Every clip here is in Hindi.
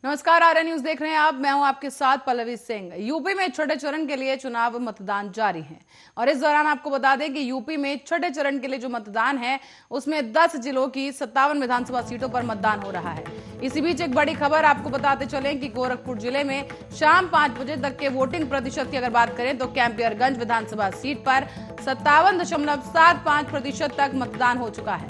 नमस्कार, आर्या न्यूज देख रहे हैं आप। मैं हूं आपके साथ पल्लवी सिंह। यूपी में छठे चरण के लिए चुनाव मतदान जारी है और इस दौरान आपको बता दें कि यूपी में छठे चरण के लिए जो मतदान है उसमें 10 जिलों की 57 विधानसभा सीटों पर मतदान हो रहा है। इसी बीच एक बड़ी खबर आपको बताते चले कि गोरखपुर जिले में शाम 5 बजे तक के वोटिंग प्रतिशत की अगर बात करें तो कैंपियरगंज विधानसभा सीट पर 57.75% तक मतदान हो चुका है।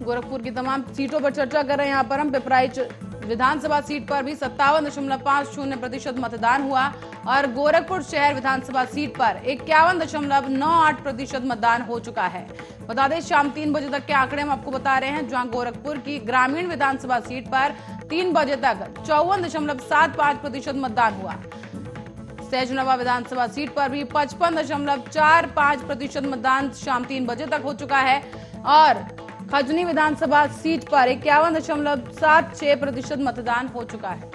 गोरखपुर की तमाम सीटों पर चर्चा कर रहे हैं। यहाँ पर हम पिपराइच विधानसभा सीट पर भी 57.50% मतदान हुआ और गोरखपुर शहर विधानसभा सीट पर 51.98% मतदान हो चुका है। बता दें शाम 3 बजे तक के आंकड़े हम आपको बता रहे हैं, जहां गोरखपुर की ग्रामीण विधानसभा सीट पर 3 बजे तक 54.75% मतदान हुआ। सहजनवा विधानसभा सीट पर भी 55.45% मतदान शाम 3 बजे तक हो चुका है और खजनी विधानसभा सीट पर 51.76% मतदान हो चुका है।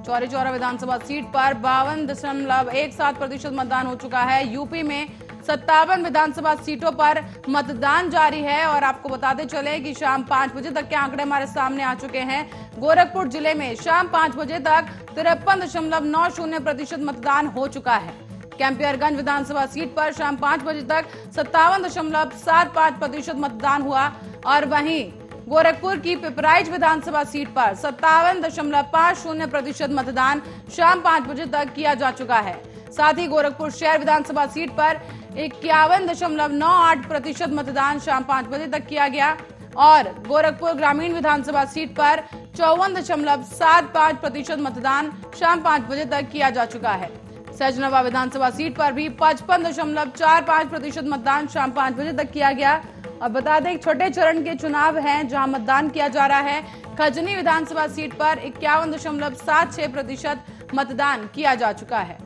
चौरी चौरा विधानसभा सीट पर 52.17% मतदान हो चुका है। यूपी में 57 विधानसभा सीटों पर मतदान जारी है और आपको बताते चले कि शाम 5 बजे तक के आंकड़े हमारे सामने आ चुके हैं। गोरखपुर जिले में शाम 5 बजे तक 53.90% मतदान हो चुका है। कैंपियरगंज विधानसभा सीट पर शाम 5 बजे तक 57.75% मतदान हुआ और वहीं गोरखपुर की पिपराइच विधानसभा सीट पर 57.50% मतदान शाम 5 बजे तक किया जा चुका है। साथ ही गोरखपुर शहर विधानसभा सीट पर 51.98% मतदान शाम 5 बजे तक किया गया और गोरखपुर ग्रामीण विधानसभा सीट पर 54.75% मतदान शाम 5 बजे तक किया जा चुका है। सहजनवा विधानसभा सीट पर भी 55.45% मतदान शाम 5 बजे तक किया गया। और बता दें छठे चरण के चुनाव हैं जहां मतदान किया जा रहा है। खजनी विधानसभा सीट पर 51.76% मतदान किया जा चुका है।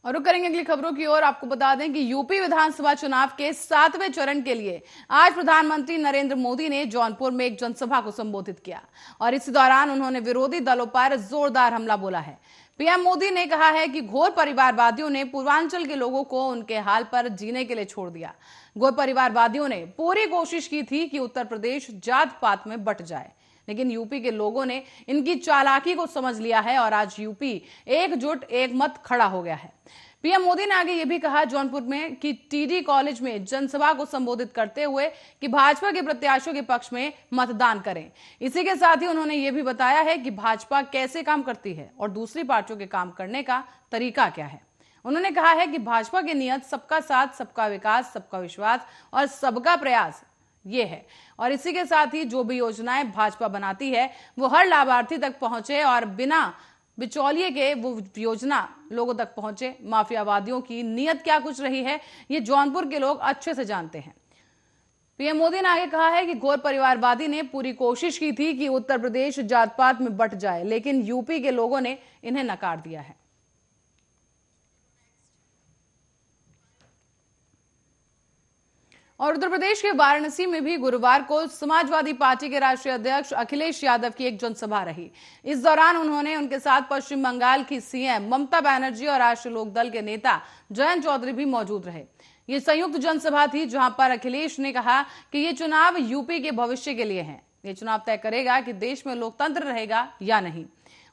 और रुक करेंगे अगली खबरों की ओर। आपको बता दें कि यूपी विधानसभा चुनाव के 7वें चरण के लिए आज प्रधानमंत्री नरेंद्र मोदी ने जौनपुर में एक जनसभा को संबोधित किया और इस दौरान उन्होंने विरोधी दलों पर जोरदार हमला बोला है। पीएम मोदी ने कहा है कि घोर परिवारवादियों ने पूर्वांचल के लोगों को उनके हाल पर जीने के लिए छोड़ दिया। घोर परिवारवादियों ने पूरी कोशिश की थी कि उत्तर प्रदेश जात पात में बंट जाए, लेकिन यूपी के लोगों ने इनकी चालाकी को समझ लिया है और आज यूपी एकजुट एक मत खड़ा हो गया है। पीएम मोदी ने आगे ये भी कहा जौनपुर में कि टीडी कॉलेज में जनसभा को संबोधित करते हुए कि भाजपा के प्रत्याशियों के पक्ष में मतदान करें। इसी के साथ ही उन्होंने ये भी बताया है कि भाजपा कैसे काम करती है और दूसरी पार्टियों के काम करने का तरीका क्या है। उन्होंने कहा है कि भाजपा की नीयत सबका साथ, सबका विकास, सबका विश्वास और सबका प्रयास ये है और इसी के साथ ही जो भी योजनाएं भाजपा बनाती है वो हर लाभार्थी तक पहुंचे और बिना बिचौलिए के वो योजना लोगों तक पहुंचे। माफियावादियों की नीयत क्या कुछ रही है ये जौनपुर के लोग अच्छे से जानते हैं। पीएम मोदी ने आगे कहा है कि घोर परिवारवादी ने पूरी कोशिश की थी कि उत्तर प्रदेश जात पात में बंट जाए, लेकिन यूपी के लोगों ने इन्हें नकार दिया है। और उत्तर प्रदेश के वाराणसी में भी गुरुवार को समाजवादी पार्टी के राष्ट्रीय अध्यक्ष अखिलेश यादव की एक जनसभा रही। इस दौरान उन्होंने उनके साथ पश्चिम बंगाल की सीएम ममता बनर्जी और राष्ट्रीय लोकदल के नेता जयंत चौधरी भी मौजूद रहे। ये संयुक्त जनसभा थी जहां पर अखिलेश ने कहा कि ये चुनाव यूपी के भविष्य के लिए है। ये चुनाव तय करेगा कि देश में लोकतंत्र रहेगा या नहीं।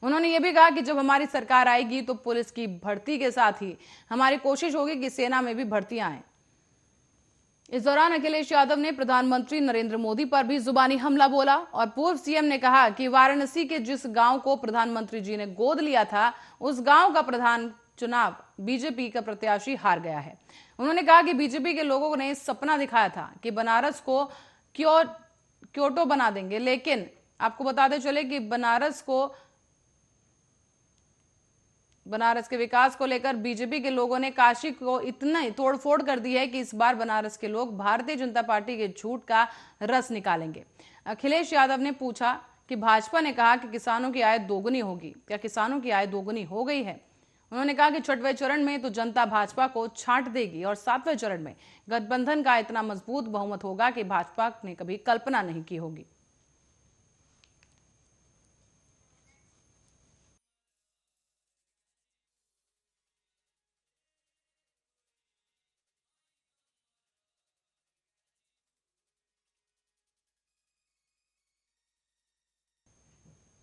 उन्होंने ये भी कहा कि जब हमारी सरकार आएगी तो पुलिस की भर्ती के साथ ही हमारी कोशिश होगी कि सेना में भी भर्तियां आए। इस दौरान अखिलेश यादव ने प्रधानमंत्री नरेंद्र मोदी पर भी जुबानी हमला बोला और पूर्व सीएम ने कहा कि वाराणसी के जिस गांव को प्रधानमंत्री जी ने गोद लिया था उस गांव का प्रधान चुनाव बीजेपी का प्रत्याशी हार गया है। उन्होंने कहा कि बीजेपी के लोगों ने सपना दिखाया था कि बनारस को क्योटो बना देंगे, लेकिन आपको बताते चले कि बनारस के विकास को लेकर बीजेपी के लोगों ने काशी को इतना तोड़फोड़ कर दी है कि इस बार बनारस के लोग भारतीय जनता पार्टी के झूठ का रस निकालेंगे। अखिलेश यादव ने पूछा कि भाजपा ने कहा कि किसानों की आय दोगुनी होगी, क्या किसानों की आय दोगुनी हो गई है? उन्होंने कहा कि छठवें चरण में तो जनता भाजपा को छांट देगी और 7वें चरण में गठबंधन का इतना मजबूत बहुमत होगा कि भाजपा ने कभी कल्पना नहीं की होगी।